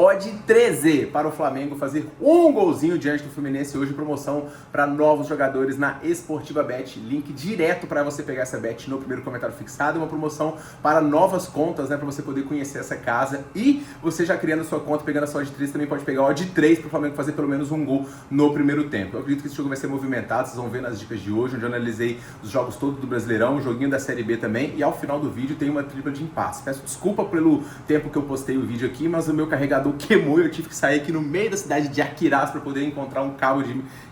odd 13 para o Flamengo fazer um golzinho diante do Fluminense hoje, promoção para novos jogadores na Esportiva Bet, link direto para você pegar essa bet no primeiro comentário fixado, uma promoção para novas contas, né, para você poder conhecer essa casa, e você já criando sua conta, pegando a sua odd 13, também pode pegar odd 3 para o Flamengo fazer pelo menos um gol no primeiro tempo. Eu acredito que esse jogo vai ser movimentado, vocês vão ver nas dicas de hoje, onde eu analisei os jogos todos do Brasileirão, o joguinho da Série B também, e ao final do vídeo tem uma tripla de impasse. Peço desculpa pelo tempo que eu postei o vídeo aqui, mas o meu carregador queimou e eu tive que sair aqui no meio da cidade de Aquiraz para poder encontrar um cabo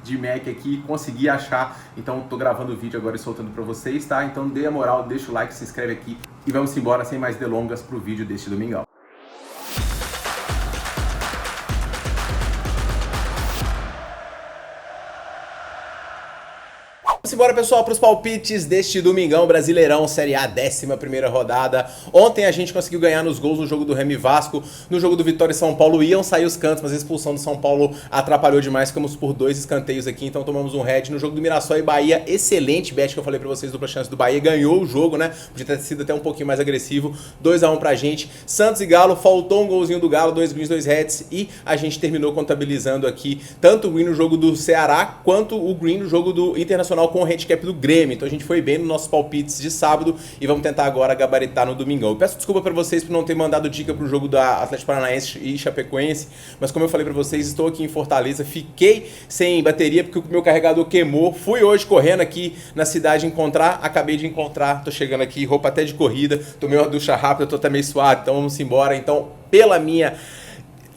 de Mac aqui e conseguir achar. Então tô gravando o vídeo agora e soltando para vocês, tá? Então dê a moral, deixa o like, se inscreve aqui e vamos embora sem mais delongas pro vídeo deste domingão. Vamos embora, pessoal, para os palpites deste domingão, Brasileirão, Série A, 11ª rodada. Ontem a gente conseguiu ganhar nos gols no jogo do Remy Vasco, no jogo do Vitória e São Paulo iam sair os cantos, mas a expulsão do São Paulo atrapalhou demais, ficamos por 2 escanteios aqui, então tomamos um head. No jogo do Mirassol e Bahia, excelente bet que eu falei para vocês, dupla chance do Bahia, ganhou o jogo, né? Podia ter sido até um pouquinho mais agressivo, 2-1 pra gente. Santos e Galo, faltou um golzinho do Galo, 2 greens, 2 heads, e a gente terminou contabilizando aqui tanto o green no jogo do Ceará, quanto o green no jogo do Internacional com o handicap do Grêmio. Então a gente foi bem nos nossos palpites de sábado e vamos tentar agora gabaritar no domingão. Eu peço desculpa para vocês por não ter mandado dica pro jogo da Atlético Paranaense e Chapecoense, mas como eu falei para vocês, estou aqui em Fortaleza, fiquei sem bateria porque o meu carregador queimou. Fui hoje correndo aqui na cidade encontrar, acabei de encontrar, tô chegando aqui, roupa até de corrida, tomei uma ducha rápida, tô até meio suado, então vamos embora. Então, pela minha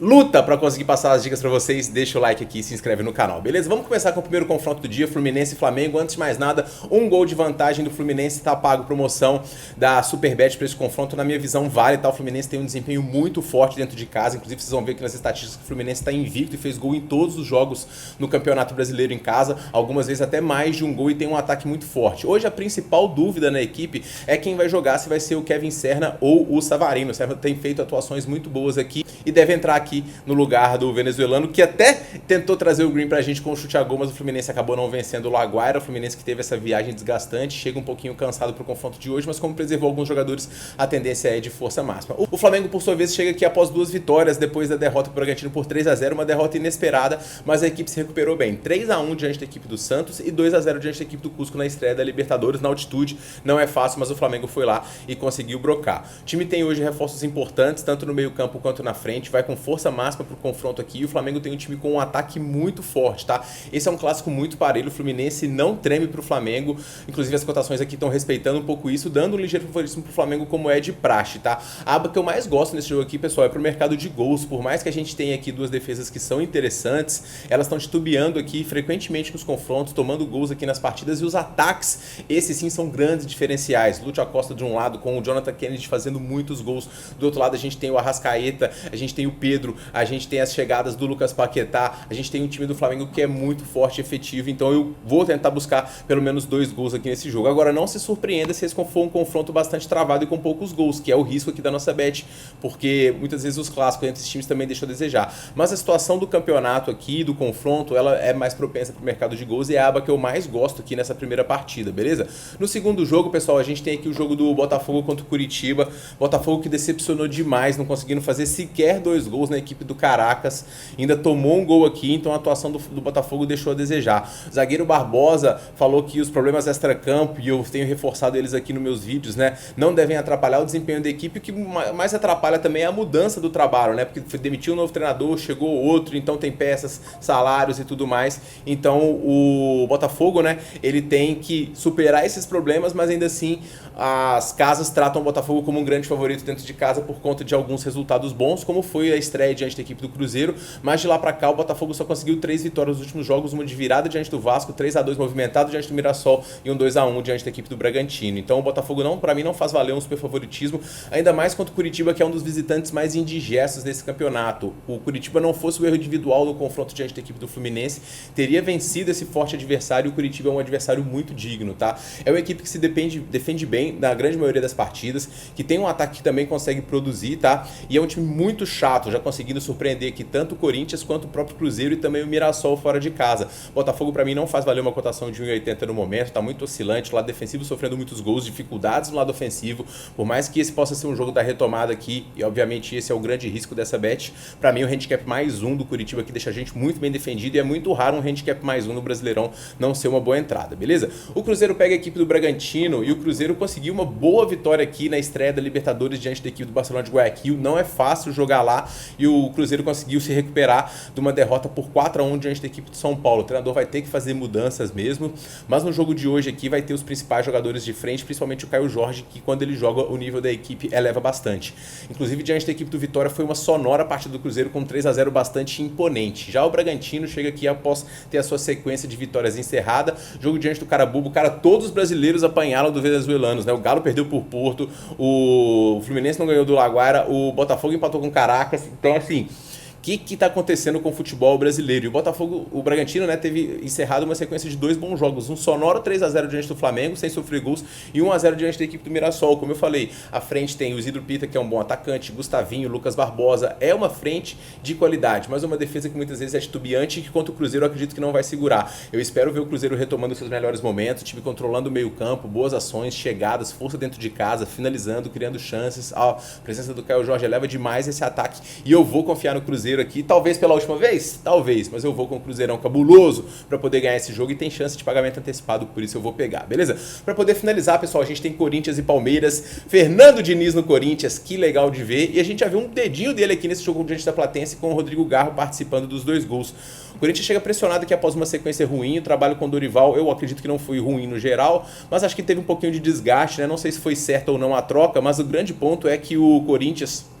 luta para conseguir passar as dicas para vocês, deixa o like aqui e se inscreve no canal, beleza? Vamos começar com o primeiro confronto do dia, Fluminense e Flamengo. Antes de mais nada, um gol de vantagem do Fluminense, tá pago, promoção da Superbet para esse confronto, na minha visão vale, tá? O Fluminense tem um desempenho muito forte dentro de casa, inclusive vocês vão ver aqui nas estatísticas que o Fluminense está invicto e fez gol em todos os jogos no Campeonato Brasileiro em casa, algumas vezes até mais de um gol, e tem um ataque muito forte. Hoje a principal dúvida na equipe é quem vai jogar, se vai ser o Kevin Serna ou o Savarino. O Serna tem feito atuações muito boas aqui e deve entrar aqui no lugar do venezuelano, que até tentou trazer o green pra gente com o chute a gol, mas o Fluminense acabou não vencendo o Laguaira. O Fluminense que teve essa viagem desgastante, chega um pouquinho cansado pro confronto de hoje, mas como preservou alguns jogadores, a tendência é de força máxima. O Flamengo, por sua vez, chega aqui após 2 vitórias, depois da derrota pro Bragantino por 3-0, uma derrota inesperada, mas a equipe se recuperou bem. 3-1 diante da equipe do Santos e 2-0 diante da equipe do Cusco na estreia da Libertadores, na altitude. Não é fácil, mas o Flamengo foi lá e conseguiu brocar. O time tem hoje reforços importantes, tanto no meio campo quanto na frente, vai com força máxima pro confronto aqui, e o Flamengo tem um time com um ataque muito forte, tá? Esse é um clássico muito parelho, o Fluminense não treme pro Flamengo, inclusive as cotações aqui estão respeitando um pouco isso, dando um ligeiro favoritismo pro Flamengo, como é de praxe, tá? A aba que eu mais gosto nesse jogo aqui, pessoal, é pro mercado de gols. Por mais que a gente tenha aqui 2 defesas que são interessantes, elas estão titubeando aqui frequentemente nos confrontos, tomando gols aqui nas partidas, e os ataques, esses sim são grandes diferenciais. Lúcio Acosta de um lado, com o Jonathan Kennedy fazendo muitos gols, do outro lado a gente tem o Arrascaeta, a gente tem o Pedro, a gente tem as chegadas do Lucas Paquetá, a gente tem um time do Flamengo que é muito forte e efetivo, então eu vou tentar buscar pelo menos 2 gols aqui nesse jogo. Agora não se surpreenda se esse for um confronto bastante travado e com poucos gols, que é o risco aqui da nossa bet, porque muitas vezes os clássicos entre esses times também deixam a desejar. Mas a situação do campeonato aqui, do confronto, ela é mais propensa para o mercado de gols e é a aba que eu mais gosto aqui nessa primeira partida, beleza? No segundo jogo, pessoal, a gente tem aqui o jogo do Botafogo contra o Curitiba. Botafogo que decepcionou demais, não conseguindo fazer sequer 2 gols na equipe do Caracas, ainda tomou um gol aqui, então a atuação do Botafogo deixou a desejar. O zagueiro Barbosa falou que os problemas extra-campo, e eu tenho reforçado eles aqui nos meus vídeos, né, não devem atrapalhar o desempenho da equipe. O que mais atrapalha também é a mudança do trabalho, né, porque demitiu um novo treinador, chegou outro, então tem peças, salários e tudo mais. Então o Botafogo, né, ele tem que superar esses problemas, mas ainda assim as casas tratam o Botafogo como um grande favorito dentro de casa por conta de alguns resultados bons, como foi a estreia diante da equipe do Cruzeiro, mas de lá pra cá o Botafogo só conseguiu 3 vitórias nos últimos jogos, uma de virada diante do Vasco, 3-2 movimentado diante do Mirassol e um 2-1 diante da equipe do Bragantino. Então o Botafogo não, pra mim, não faz valer um super favoritismo, ainda mais contra o Curitiba, que é um dos visitantes mais indigestos desse campeonato. O Curitiba não fosse o erro individual no confronto diante da equipe do Fluminense, teria vencido esse forte adversário, e o Curitiba é um adversário muito digno, tá? É uma equipe que se defende bem na grande maioria das partidas, que tem um ataque que também consegue produzir, tá? E é um time muito chato, já conseguindo surpreender aqui tanto o Corinthians quanto o próprio Cruzeiro e também o Mirassol fora de casa. Botafogo pra mim não faz valer uma cotação de 1,80 no momento, tá muito oscilante, o lado defensivo sofrendo muitos gols, dificuldades no lado ofensivo, por mais que esse possa ser um jogo da retomada aqui, e obviamente esse é o grande risco dessa bet, pra mim o handicap mais 1 do Curitiba aqui deixa a gente muito bem defendido e é muito raro um handicap mais 1 no Brasileirão não ser uma boa entrada, beleza? O Cruzeiro pega a equipe do Bragantino e o Cruzeiro conseguiu uma boa vitória aqui na estreia da Libertadores diante da equipe do Barcelona de Guayaquil, não é fácil jogar lá e o Cruzeiro conseguiu se recuperar de uma derrota por 4-1 diante da equipe de São Paulo. O treinador vai ter que fazer mudanças mesmo, mas no jogo de hoje aqui vai ter os principais jogadores de frente, principalmente o Caio Jorge, que quando ele joga o nível da equipe eleva bastante. Inclusive diante da equipe do Vitória foi uma sonora partida do Cruzeiro com 3-0 bastante imponente. Já o Bragantino chega aqui após ter a sua sequência de vitórias encerrada, jogo diante do Carabobo, todos os brasileiros apanharam do venezuelanos, né? O Galo perdeu por Porto, o Fluminense não ganhou do Laguaira, o Botafogo empatou com Caracas, então assim, o que está acontecendo com o futebol brasileiro? E o Botafogo, o Bragantino, né, teve encerrado uma sequência de 2 bons jogos. Um sonoro 3-0 diante do Flamengo, sem sofrer gols, e 1-0 diante da equipe do Mirassol. Como eu falei, à frente tem o Isidro Pita, que é um bom atacante, Gustavinho, Lucas Barbosa. É uma frente de qualidade, mas uma defesa que muitas vezes é titubeante e que contra o Cruzeiro eu acredito que não vai segurar. Eu espero ver o Cruzeiro retomando seus melhores momentos, o time controlando o meio campo, boas ações, chegadas, força dentro de casa, finalizando, criando chances. A presença do Caio Jorge eleva demais esse ataque e eu vou confiar no Cruzeiro aqui, talvez pela última vez, talvez, mas eu vou com o Cruzeirão cabuloso para poder ganhar esse jogo e tem chance de pagamento antecipado, por isso eu vou pegar, beleza? Para poder finalizar, pessoal, a gente tem Corinthians e Palmeiras, Fernando Diniz no Corinthians, que legal de ver, e a gente já viu um dedinho dele aqui nesse jogo diante da Platense com o Rodrigo Garro participando dos 2 gols. O Corinthians chega pressionado aqui após uma sequência ruim, o trabalho com o Dorival, eu acredito que não foi ruim no geral, mas acho que teve um pouquinho de desgaste, né? Não sei se foi certa ou não a troca, mas o grande ponto é que o Corinthians,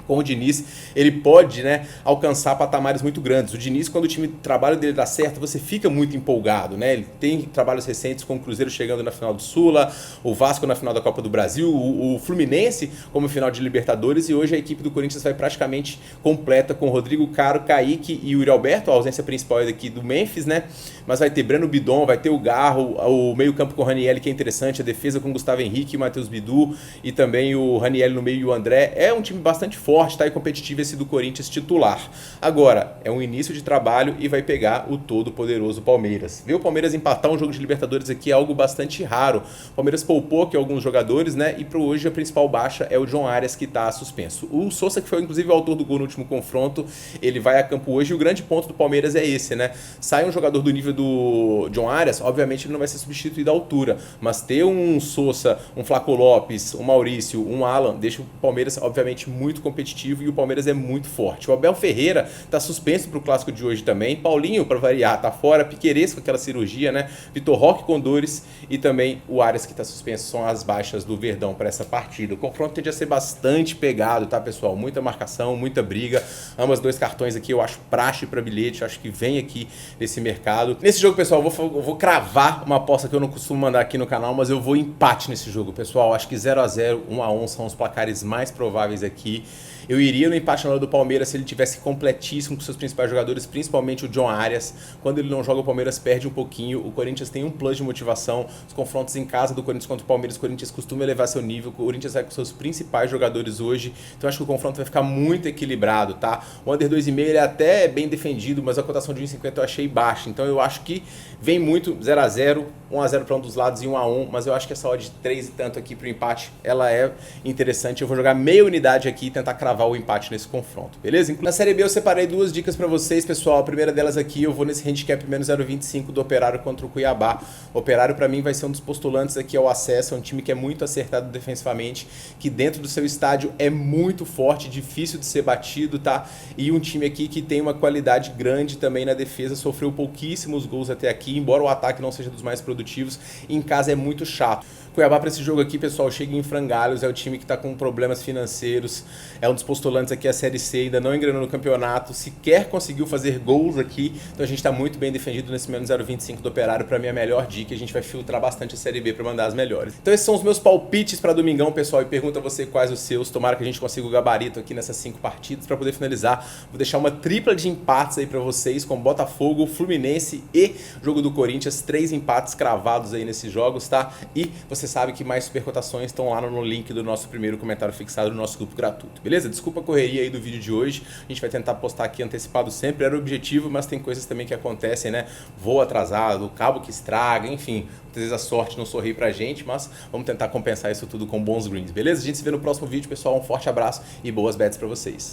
com o Diniz, ele pode, né, alcançar patamares muito grandes. O Diniz, quando o trabalho dele dá certo, você fica muito empolgado, né? Ele tem trabalhos recentes com o Cruzeiro chegando na final do Sula, o Vasco na final da Copa do Brasil, o Fluminense como final de Libertadores, e hoje a equipe do Corinthians vai praticamente completa com Rodrigo Caro, Kaique e o Yuri Alberto, a ausência principal é daqui do Memphis, né? Mas vai ter Breno Bidon, vai ter o Garro, o meio campo com o Ranieri, que é interessante, a defesa com Gustavo Henrique e Matheus Bidu, e também o Ranieri no meio e o André. É um time bastante forte, tá? E competitivo esse do Corinthians titular. Agora, é um início de trabalho e vai pegar o todo poderoso Palmeiras. Ver o Palmeiras empatar um jogo de Libertadores aqui é algo bastante raro. O Palmeiras poupou aqui alguns jogadores, né? E para hoje a principal baixa é o John Arias, que tá suspenso. O Sousa, que foi inclusive o autor do gol no último confronto, ele vai a campo hoje e o grande ponto do Palmeiras é esse, né? Sai um jogador do nível do John Arias, obviamente ele não vai ser substituído à altura, mas ter um Sousa, um Flaco Lopes, um Maurício, um Alan, deixa o Palmeiras obviamente muito competitivo e o Palmeiras é muito forte. O Abel Ferreira tá suspenso pro clássico de hoje também, Paulinho, para variar, tá fora, Piquerez com aquela cirurgia, né? Vitor Roque com dores e também o Arias que tá suspenso, são as baixas do Verdão para essa partida. O confronto tende a ser bastante pegado, tá, pessoal? Muita marcação, muita briga, ambas 2 cartões aqui eu acho praxe para bilhete, acho que vem aqui nesse mercado. Nesse jogo, pessoal, eu vou cravar uma aposta que eu não costumo mandar aqui no canal, mas eu vou empate nesse jogo, pessoal. Acho que 0-0, 1-1 são os placares mais prováveis aqui. Eu iria no empate na hora do Palmeiras se ele tivesse completíssimo com seus principais jogadores, principalmente o John Arias. Quando ele não joga, o Palmeiras perde um pouquinho. O Corinthians tem um plus de motivação. Os confrontos em casa do Corinthians contra o Palmeiras, o Corinthians costuma elevar seu nível. O Corinthians vai com seus principais jogadores hoje. Então acho que o confronto vai ficar muito equilibrado, tá? O under 2,5 ele é até bem defendido, mas a cotação de 1,50 eu achei baixa. Então eu acho que vem muito 0-0, 1-0 para um dos lados e 1-1, mas eu acho que essa odd de 3 e tanto aqui pro empate, ela é interessante. Eu vou jogar meia unidade aqui e tentar cravar o empate nesse confronto, beleza? Na Série B eu separei 2 dicas para vocês, pessoal. A primeira delas aqui, eu vou nesse handicap menos 0,25 do Operário contra o Cuiabá. O Operário para mim vai ser um dos postulantes aqui ao acesso, é um time que é muito acertado defensivamente, que dentro do seu estádio é muito forte, difícil de ser batido, tá? E um time aqui que tem uma qualidade grande também na defesa, sofreu pouquíssimos gols até aqui, embora o ataque não seja dos mais produtivos, em casa é muito chato. Cuiabá para esse jogo aqui, pessoal, chega em frangalhos, é o time que está com problemas financeiros, é um dos postulantes aqui a Série C, ainda não engrenou no campeonato, sequer conseguiu fazer gols aqui, então a gente está muito bem defendido nesse menos 0,25 do Operário, para mim é a melhor dica, a gente vai filtrar bastante a Série B para mandar as melhores. Então esses são os meus palpites para domingão, pessoal, e pergunta a você quais os seus, tomara que a gente consiga o gabarito aqui nessas 5 partidas para poder finalizar. Vou deixar uma tripla de empates aí para vocês, com Botafogo, Fluminense e jogo do Corinthians, 3 empates cravados aí nesses jogos, tá? E você sabe que mais supercotações estão lá no link do nosso primeiro comentário fixado no nosso grupo gratuito, beleza? Desculpa a correria aí do vídeo de hoje. A gente vai tentar postar aqui antecipado sempre, era o objetivo, mas tem coisas também que acontecem, né? Voo atrasado, cabo que estraga, enfim. Muitas vezes a sorte não sorri pra gente, mas vamos tentar compensar isso tudo com bons greens, beleza? A gente se vê no próximo vídeo, pessoal. Um forte abraço e boas bets pra vocês.